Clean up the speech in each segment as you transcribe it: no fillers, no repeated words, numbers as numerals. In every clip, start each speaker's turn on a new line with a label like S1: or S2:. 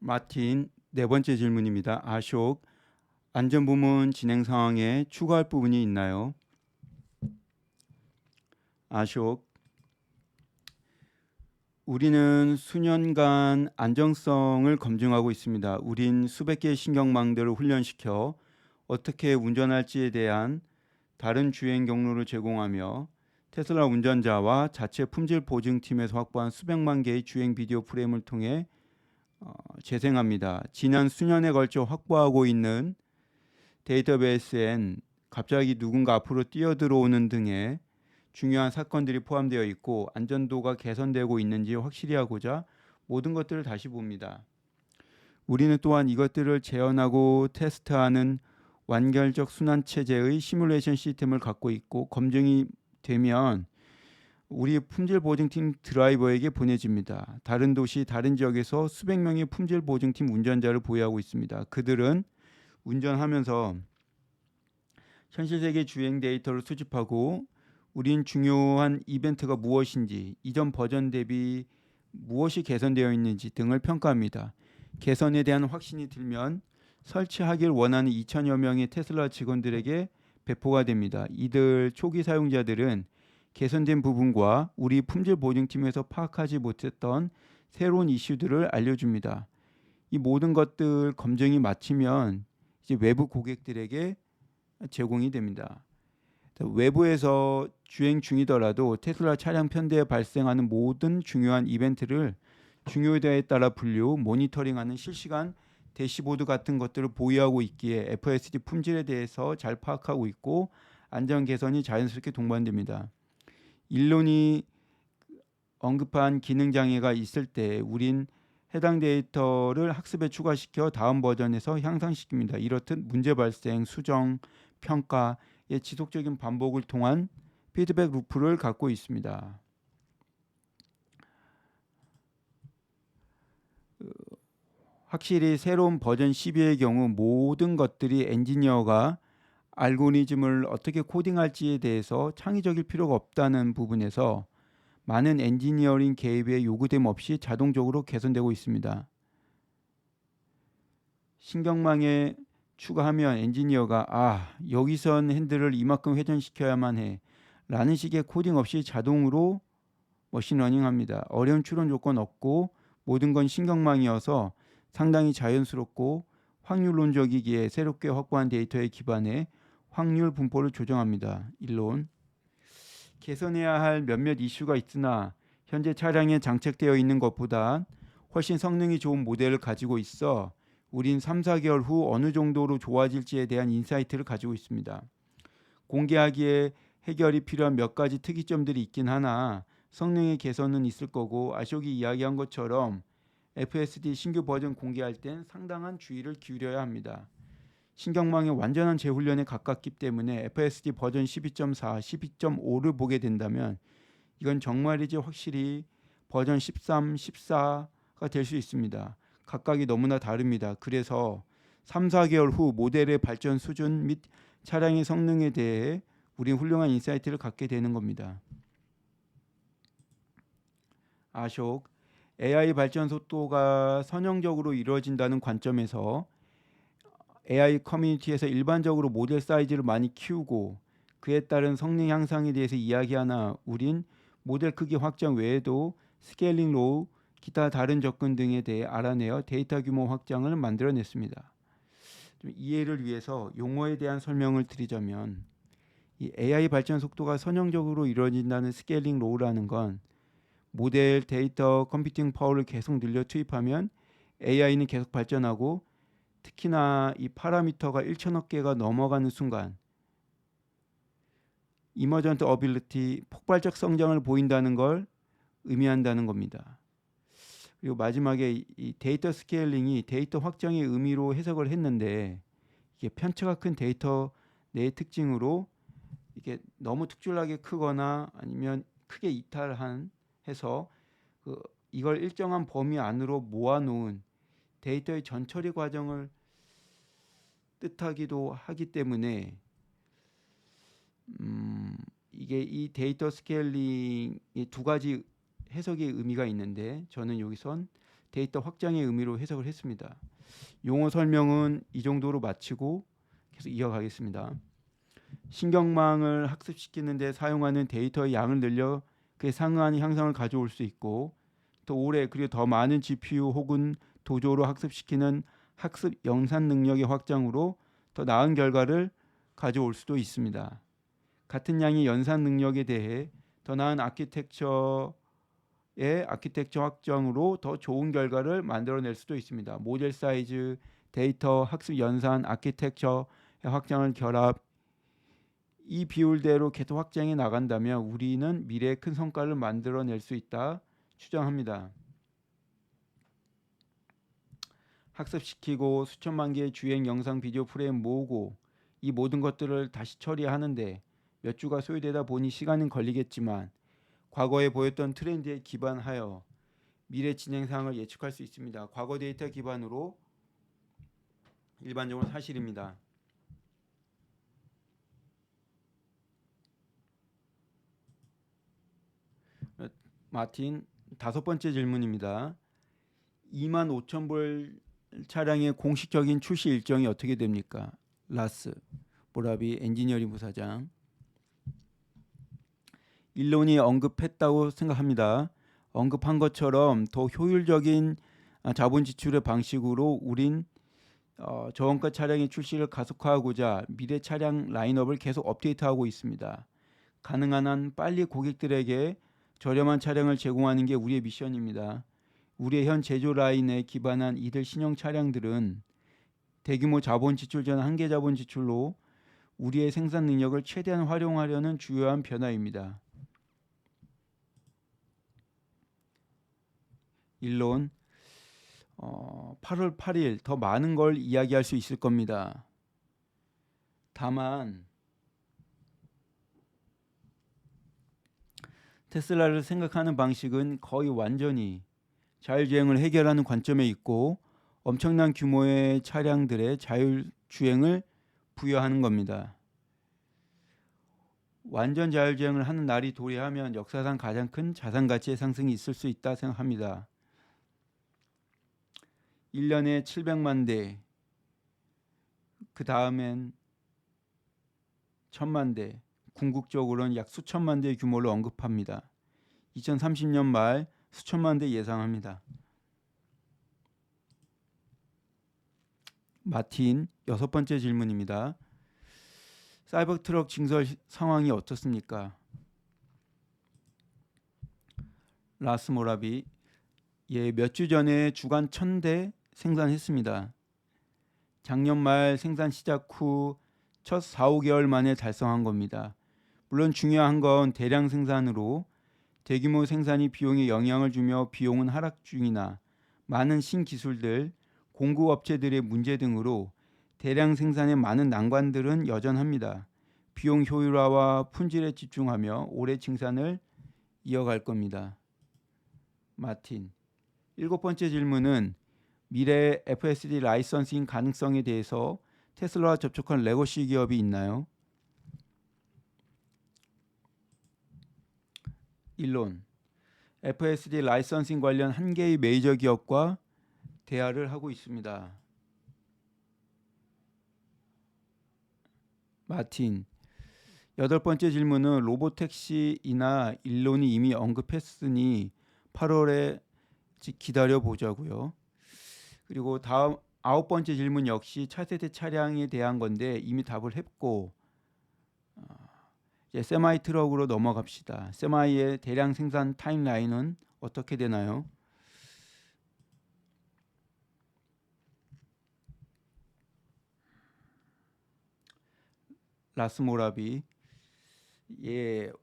S1: 마틴, 네 번째 질문입니다. 아숍, 안전부문 진행 상황에 추가할 부분이 있나요? 아숍, 우리는 수년간 안정성을 검증하고 있습니다. 우린 수백 개의 신경망들을 훈련시켜 어떻게 운전할지에 대한 다른 주행 경로를 제공하며 테슬라 운전자와 자체 품질 보증팀에서 확보한 수백만 개의 주행 비디오 프레임을 통해 재생합니다. 지난 수년에 걸쳐 확보하고 있는 데이터베이스엔 갑자기 누군가 앞으로 뛰어들어오는 등의 중요한 사건들이 포함되어 있고 안전도가 개선되고 있는지 확실히 하고자 모든 것들을 다시 봅니다. 우리는 또한 이것들을 재현하고 테스트하는 완결적 순환 체제의 시뮬레이션 시스템을 갖고 있고 검증이 되면 우리 품질 보증팀 드라이버에게 보내집니다. 다른 도시, 다른 지역에서 수백 명의 품질 보증팀 운전자를 보유하고 있습니다. 그들은 운전하면서 현실 세계 주행 데이터를 수집하고 우린 중요한 이벤트가 무엇인지, 이전 버전 대비 무엇이 개선되어 있는지 등을 평가합니다. 개선에 대한 확신이 들면 설치하길 원하는 2천여 명의 테슬라 직원들에게 배포가 됩니다. 이들 초기 사용자들은 개선된 부분과 우리 품질 보증팀에서 파악하지 못했던 새로운 이슈들을 알려줍니다. 이 모든 것들 검증이 마치면 이제 외부 고객들에게 제공이 됩니다. 외부에서 주행 중이더라도 테슬라 차량 편대에 발생하는 모든 중요한 이벤트를 중요도에 따라 분류, 모니터링하는 실시간 대시보드 같은 것들을 보유하고 있기에 FSD 품질에 대해서 잘 파악하고 있고 안전 개선이 자연스럽게 동반됩니다. 일론이 언급한 기능 장애가 있을 때 우린 해당 데이터를 학습에 추가시켜 다음 버전에서 향상시킵니다. 이렇듯 문제 발생, 수정, 평가의 지속적인 반복을 통한 피드백 루프를 갖고 있습니다. 확실히 새로운 버전 12의 경우 모든 것들이 엔지니어가 알고리즘을 어떻게 코딩할지에 대해서 창의적일 필요가 없다는 부분에서 많은 엔지니어링 개입의 요구됨 없이 자동적으로 개선되고 있습니다. 신경망에 추가하면 엔지니어가 여기선 핸들을 이만큼 회전시켜야만 해 라는 식의 코딩 없이 자동으로 머신러닝합니다. 어려운 추론 조건 없고 모든 건 신경망이어서 상당히 자연스럽고 확률론적이기에 새롭게 확보한 데이터에 기반해 확률 분포를 조정합니다. 일론 개선해야 할 몇몇 이슈가 있으나 현재 차량에 장착되어 있는 것보다 훨씬 성능이 좋은 모델을 가지고 있어 우린 3, 4개월 후 어느 정도로 좋아질지에 대한 인사이트를 가지고 있습니다. 공개하기에 해결이 필요한 몇 가지 특이점들이 있긴 하나 성능의 개선은 있을 거고 아숍이 이야기한 것처럼 FSD 신규 버전 공개할 땐 상당한 주의를 기울여야 합니다. 신경망의 완전한 재훈련에 가깝기 때문에 FSD 버전 12.4, 12.5를 보게 된다면 이건 정말이지 확실히 버전 13, 14가 될 수 있습니다. 각각이 너무나 다릅니다. 그래서 3, 4개월 후 모델의 발전 수준 및 차량의 성능에 대해 우린 훌륭한 인사이트를 갖게 되는 겁니다. 아숍, AI 발전 속도가 선형적으로 이루어진다는 관점에서 AI 커뮤니티에서 일반적으로 모델 사이즈를 많이 키우고 그에 따른 성능 향상에 대해서 이야기하나 우린 모델 크기 확장 외에도 스케일링 로우, 기타 다른 접근 등에 대해 알아내어 데이터 규모 확장을 만들어냈습니다. 좀 이해를 위해서 용어에 대한 설명을 드리자면 이 AI 발전 속도가 선형적으로 이루어진다는 스케일링 로우라는 건 모델 데이터 컴퓨팅 파워를 계속 늘려 투입하면 AI는 계속 발전하고 특히나 이 파라미터가 1천억 개가 넘어가는 순간 이머전트 어빌리티 폭발적 성장을 보인다는 걸 의미한다는 겁니다. 그리고 마지막에 이 데이터 스케일링이 데이터 확장의 의미로 해석을 했는데 이게 편차가 큰 데이터 내 특징으로 이게 너무 특출나게 크거나 아니면 크게 이탈한 해서 이걸 일정한 범위 안으로 모아놓은 데이터의 전처리 과정을 뜻하기도 하기 때문에 이게 이 데이터 스케일링의 두 가지 해석의 의미가 있는데 저는 여기선 데이터 확장의 의미로 해석을 했습니다. 용어 설명은 이 정도로 마치고 계속 이어가겠습니다. 신경망을 학습시키는 데 사용하는 데이터의 양을 늘려 그에 상응하는 향상을 가져올 수 있고, 더 오래 그리고 더 많은 GPU 혹은 도조로 학습시키는 학습 연산 능력의 확장으로 더 나은 결과를 가져올 수도 있습니다. 같은 양의 연산 능력에 대해 더 나은 아키텍처 확장으로 더 좋은 결과를 만들어낼 수도 있습니다. 모델 사이즈, 데이터, 학습 연산, 아키텍처의 확장을 결합, 이 비율대로 계속 확장해 나간다면 우리는 미래에 큰 성과를 만들어낼 수 있다 추정합니다. 학습시키고 수천만 개의 주행 영상 비디오 프레임 모으고 이 모든 것들을 다시 처리하는데 몇 주가 소요되다 보니 시간은 걸리겠지만 과거에 보였던 트렌드에 기반하여 미래 진행 사항을 예측할 수 있습니다. 과거 데이터 기반으로 일반적으로 사실입니다. 마틴, 다섯 번째 질문입니다. 25,000불 차량의 공식적인 출시 일정이 어떻게 됩니까? 라스 모라비 엔지니어링 부사장. 일론이 언급했다고 생각합니다. 언급한 것처럼 더 효율적인 자본 지출의 방식으로 우린 저원가 차량의 출시를 가속화하고자 미래 차량 라인업을 계속 업데이트하고 있습니다. 가능한 한 빨리 고객들에게 저렴한 차량을 제공하는 게 우리의 미션입니다. 우리의 현 제조 라인에 기반한 이들 신형 차량들은 대규모 자본 지출 전 한계 자본 지출로 우리의 생산 능력을 최대한 활용하려는 주요한 변화입니다. 일론, 8월 8일 더 많은 걸 이야기할 수 있을 겁니다. 다만 테슬라를 생각하는 방식은 거의 완전히 자율주행을 해결하는 관점에 있고 엄청난 규모의 차량들의 자율주행을 부여하는 겁니다. 완전 자율주행을 하는 날이 도래하면 역사상 가장 큰 자산 가치의 상승이 있을 수 있다 생각합니다. 1년에 700만 대, 그 다음엔 1000만 대, 궁극적으로는 약 수천만 대의 규모를 언급합니다. 2030년 말 수천만 대 예상합니다. 마틴, 여섯 번째 질문입니다. 사이버트럭 증설 상황이 어떻습니까? 라스 모라비, 몇 주 전에 주간 1000대 생산했습니다. 작년 말 생산 시작 후 첫 4, 5개월 만에 달성한 겁니다. 물론 중요한 건 대량 생산으로 대규모 생산이 비용에 영향을 주며 비용은 하락 중이나 많은 신기술들, 공급업체들의 문제 등으로 대량 생산의 많은 난관들은 여전합니다. 비용 효율화와 품질에 집중하며 오래 증산을 이어갈 겁니다. 마틴, 일곱 번째 질문은 미래 FSD 라이선싱 가능성에 대해서 테슬라와 접촉한 레거시 기업이 있나요? 일론, FSD 라이선싱 관련 한 개의 메이저 기업과 대화를 하고 있습니다. 마틴, 여덟 번째 질문은 로보택시이나 일론이 이미 언급했으니 8월에 기다려 보자고요. 그리고 다음 아홉 번째 질문 역시 차세대 차량에 대한 건데 이미 답을 했고, 이제 세마이 트럭으로 넘어갑시다. 세마이의 대량 생산 타임라인은 어떻게 되나요? 라스모라비,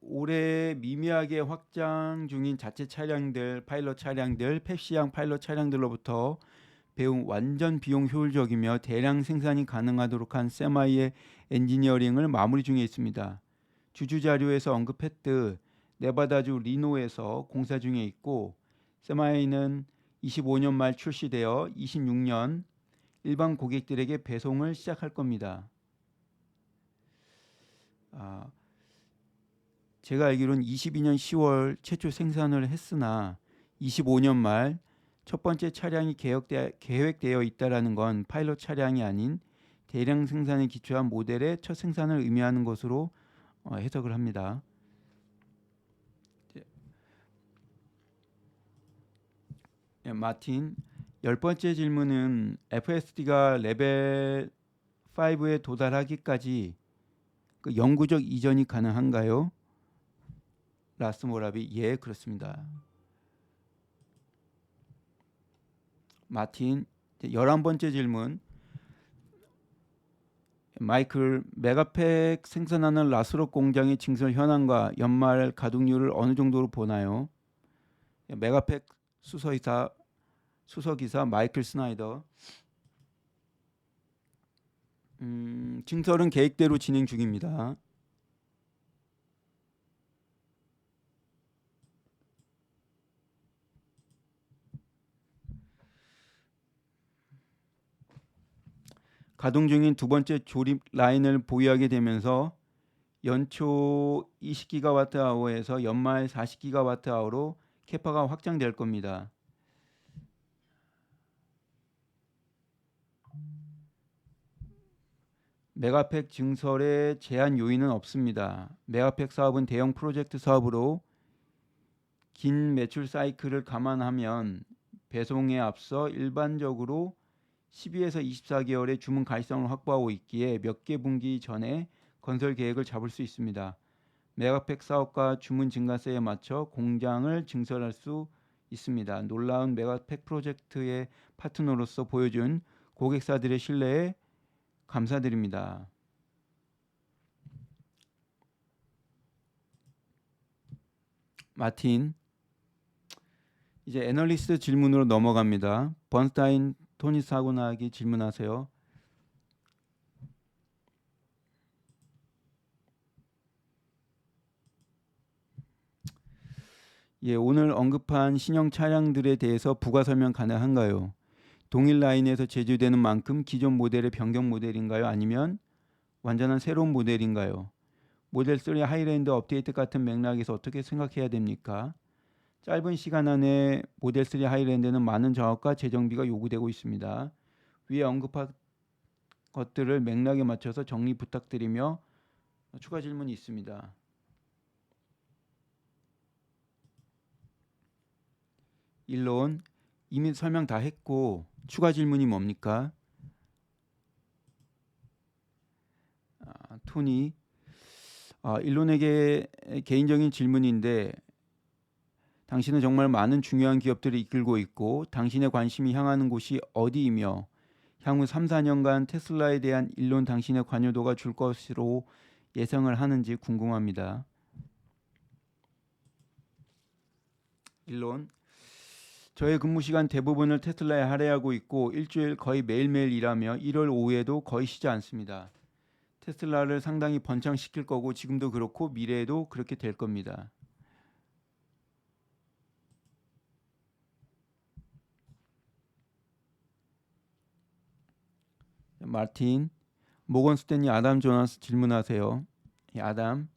S1: 올해 미미하게 확장 중인 자체 차량들, 파일럿 차량들, 펩시형 파일럿 차량들로부터 배운 완전 비용 효율적이며 대량 생산이 가능하도록 한 세마이의 엔지니어링을 마무리 중에 있습니다. 주주 자료에서 언급했듯 네바다주 리노에서 공사 중에 있고, 세마이는 25년 말 출시되어 26년 일반 고객들에게 배송을 시작할 겁니다. 제가 알기로는 22년 10월 최초 생산을 했으나 25년 말 첫 번째 차량이 계획되어 있다라는 건 파일럿 차량이 아닌 대량 생산에 기초한 모델의 첫 생산을 의미하는 것으로 해석을 합니다. 마틴, 열 번째 질문은 FSD가 레벨 5에 도달하기까지 그 영구적 이전이 가능한가요? 라스모라비, 예, 그렇습니다. 마틴, 11번째 질문. 마이클, 메가팩 생산하는 라스롯 공장의 증설 현황과 연말 가동률을 어느 정도로 보나요? 메가팩 수석이사 마이클 스나이더. 증설은 계획대로 진행 중입니다. 가동 중인 두 번째 조립 라인을 보유하게 되면서 연초 20GWh에서 연말 40GWh로 캐파가 확장될 겁니다. 메가팩 증설의 제한 요인은 없습니다. 메가팩 사업은 대형 프로젝트 사업으로 긴 매출 사이클을 감안하면 배송에 앞서 일반적으로 12에서 24개월의 주문 가시성을 확보하고 있기에 몇 개 분기 전에 건설 계획을 잡을 수 있습니다. 메가팩 사업과 주문 증가세에 맞춰 공장을 증설할 수 있습니다. 놀라운 메가팩 프로젝트의 파트너로서 보여준 고객사들의 신뢰에 감사드립니다. 마틴, 이제 애널리스트 질문으로 넘어갑니다. 번스타인 토니 사고나기 질문하세요. 예, 오늘 언급한 신형 차량들에 대해서 부가 설명 가능한가요? 동일 라인에서 제조되는 만큼 기존 모델의 변경 모델인가요? 아니면 완전한 새로운 모델인가요? 모델 3 하이랜드 업데이트 같은 맥락에서 어떻게 생각해야 됩니까? 짧은 시간 안에 모델 3 하이랜드는 많은 작업과 재정비가 요구되고 있습니다. 위에 언급한 것들을 맥락에 맞춰서 정리 부탁드리며 추가 질문이 있습니다. 일론, 이미 설명 다 했고 추가 질문이 뭡니까? 토니, 일론에게 개인적인 질문인데 당신은 정말 많은 중요한 기업들을 이끌고 있고 당신의 관심이 향하는 곳이 어디이며 향후 3, 4년간 테슬라에 대한 일론 당신의 관여도가 줄 것으로 예상을 하는지 궁금합니다. 일론, 저의 근무 시간 대부분을 테슬라에 할애하고 있고 일주일 거의 매일매일 일하며 1월 오후에도 거의 쉬지 않습니다. 테슬라를 상당히 번창시킬 거고 지금도 그렇고 미래에도 그렇게 될 겁니다. 마틴, 모건 스탠리 아담 조나스 질문하세요. 아담,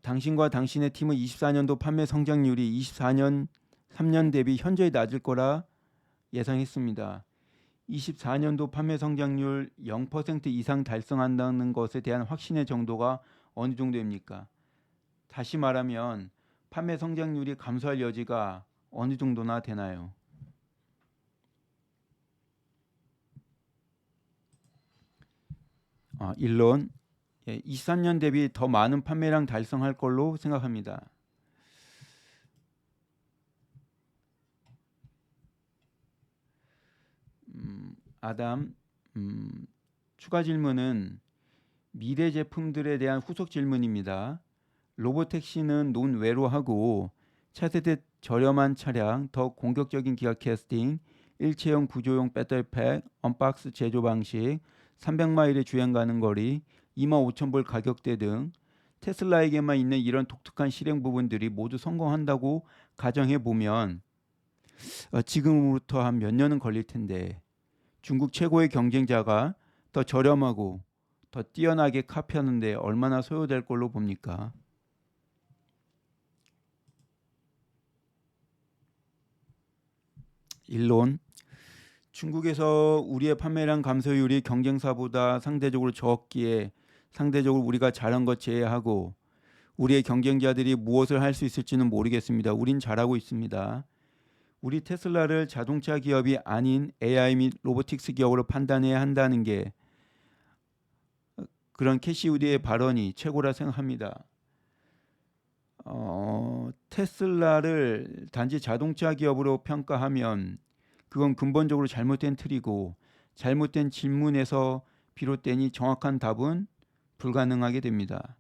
S1: 당신과 당신의 팀은 24년도 판매 성장률이 24년 3년 대비 현저히 낮을 거라 예상했습니다. 24년도 판매 성장률 0% 이상 달성한다는 것에 대한 확신의 정도가 어느 정도입니까? 다시 말하면 판매 성장률이 감소할 여지가 어느 정도나 되나요? 일론, 23년 대비 더 많은 판매량 달성할 걸로 생각합니다. 아담, 추가 질문은 미래 제품들에 대한 후속 질문입니다. 로보택시는 논외로 하고 차세대 저렴한 차량, 더 공격적인 기아 캐스팅, 일체형 구조용 배터리팩, 언박스 제조 방식, 300마일의 주행 가능 거리, 25,000불 가격대 등 테슬라에게만 있는 이런 독특한 실행 부분들이 모두 성공한다고 가정해 보면 지금부터 한 몇 년은 걸릴 텐데 중국 최고의 경쟁자가 더 저렴하고 더 뛰어나게 카피하는데 얼마나 소요될 걸로 봅니까? 일론. 중국에서 우리의 판매량 감소율이 경쟁사보다 상대적으로 적기에 상대적으로 우리가 잘한 것 제외하고 우리의 경쟁자들이 무엇을 할 수 있을지는 모르겠습니다. 우린 잘하고 있습니다. 우리 테슬라를 자동차 기업이 아닌 AI 및 로보틱스 기업으로 판단해야 한다는 게 그런 캐시 우드의 발언이 최고라 생각합니다. 테슬라를 단지 자동차 기업으로 평가하면 그건 근본적으로 잘못된 틀이고 잘못된 질문에서 비롯되니 정확한 답은 불가능하게 됩니다.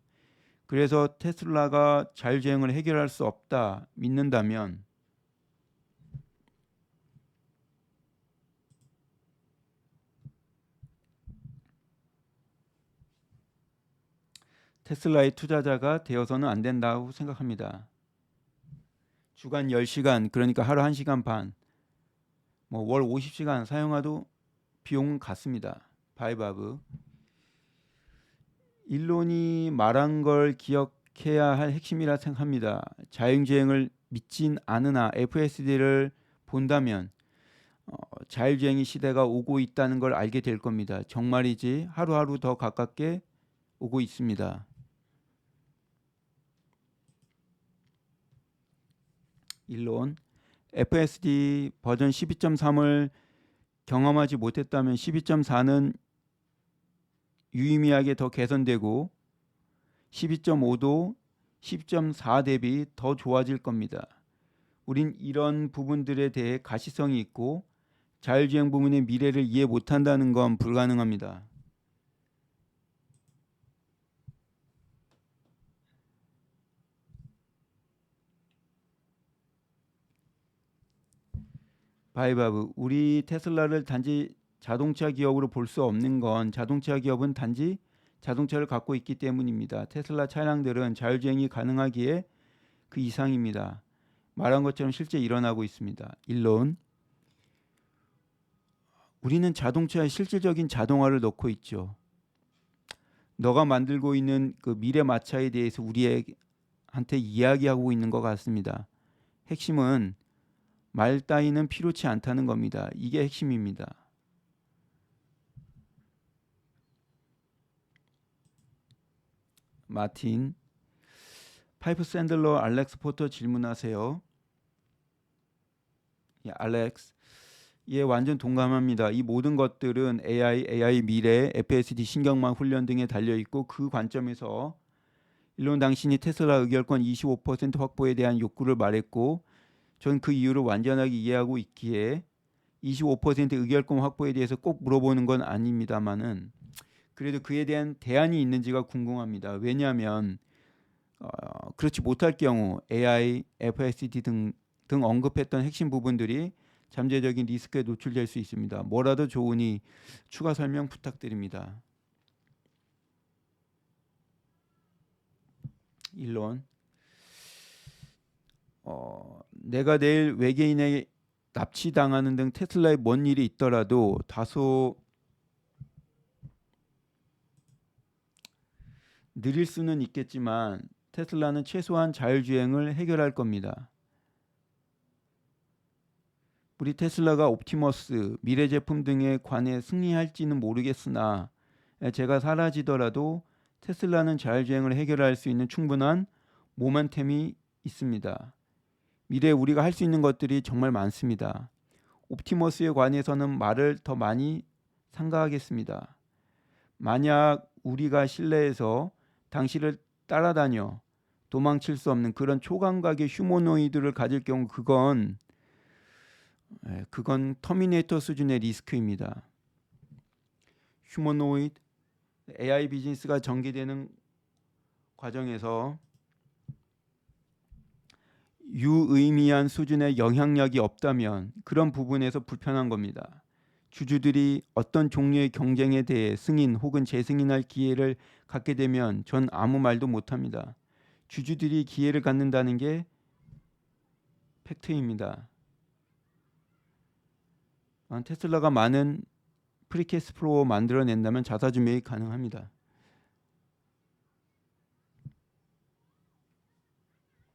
S1: 그래서 테슬라가 자율주행을 해결할 수 없다 믿는다면 테슬라의 투자자가 되어서는 안 된다고 생각합니다. 주간 10시간 그러니까 하루 1시간 반 월 50시간 사용해도 비용은 같습니다. 바이바브. 일론이 말한 걸 기억해야 할 핵심이라 생각합니다. 자율주행을 믿진 않으나 FSD를 본다면 자율주행의 시대가 오고 있다는 걸 알게 될 겁니다. 정말이지 하루하루 더 가깝게 오고 있습니다. 일론. FSD 버전 12.3을 경험하지 못했다면 12.4는 유의미하게 더 개선되고 12.5도 10.4 대비 더 좋아질 겁니다. 우린 이런 부분들에 대해 가시성이 있고 자율주행 부문의 미래를 이해 못한다는 건 불가능합니다. 바이바브. 우리 테슬라를 단지 자동차 기업으로 볼 수 없는 건 자동차 기업은 단지 자동차를 갖고 있기 때문입니다. 테슬라 차량들은 자율주행이 가능하기에 그 이상입니다. 말한 것처럼 실제 일어나고 있습니다. 일론. 우리는 자동차에 실질적인 자동화를 넣고 있죠. 너가 만들고 있는 그 미래 마차에 대해서 우리한테 이야기하고 있는 것 같습니다. 핵심은 말 따위는 필요치 않다는 겁니다. 이게 핵심입니다. 마틴. 파이프 샌들러 알렉스 포터 질문하세요. 예, 알렉스. 예, 완전 동감합니다. 이 모든 것들은 AI 미래, FSD 신경망 훈련 등에 달려 있고 그 관점에서 일론 당신이 테슬라 의결권 25% 확보에 대한 욕구를 말했고 전 그 이유를 완전하게 이해하고 있기에 25% 의결권 확보에 대해서 꼭 물어보는 건 아닙니다만은 그래도 그에 대한 대안이 있는지가 궁금합니다. 왜냐하면 그렇지 못할 경우 AI, FSD 등 언급했던 핵심 부분들이 잠재적인 리스크에 노출될 수 있습니다. 뭐라도 좋으니 추가 설명 부탁드립니다. 일론. 내가 내일 외계인에게 납치당하는 등 테슬라에 뭔 일이 있더라도 다소 느릴 수는 있겠지만 테슬라는 최소한 자율주행을 해결할 겁니다. 우리 테슬라가 옵티머스, 미래 제품 등에 관해 승리할지는 모르겠으나 제가 사라지더라도 테슬라는 자율주행을 해결할 수 있는 충분한 모멘텀이 있습니다. 미래에 우리가 할 수 있는 것들이 정말 많습니다. 옵티머스에 관해서는 말을 더 많이 삼가하겠습니다. 만약 우리가 실내에서 당신을 따라다녀 도망칠 수 없는 그런 초감각의 휴머노이드를 가질 경우 그건 터미네이터 수준의 리스크입니다. 휴머노이드 AI 비즈니스가 전개되는 과정에서 유의미한 수준의 영향력이 없다면 그런 부분에서 불편한 겁니다. 주주들이 어떤 종류의 경쟁에 대해 승인 혹은 재승인할 기회를 갖게 되면 전 아무 말도 못합니다. 주주들이 기회를 갖는다는 게 팩트입니다. 테슬라가 많은 프리캐시 플로우 만들어낸다면 자사주 매입 가능합니다.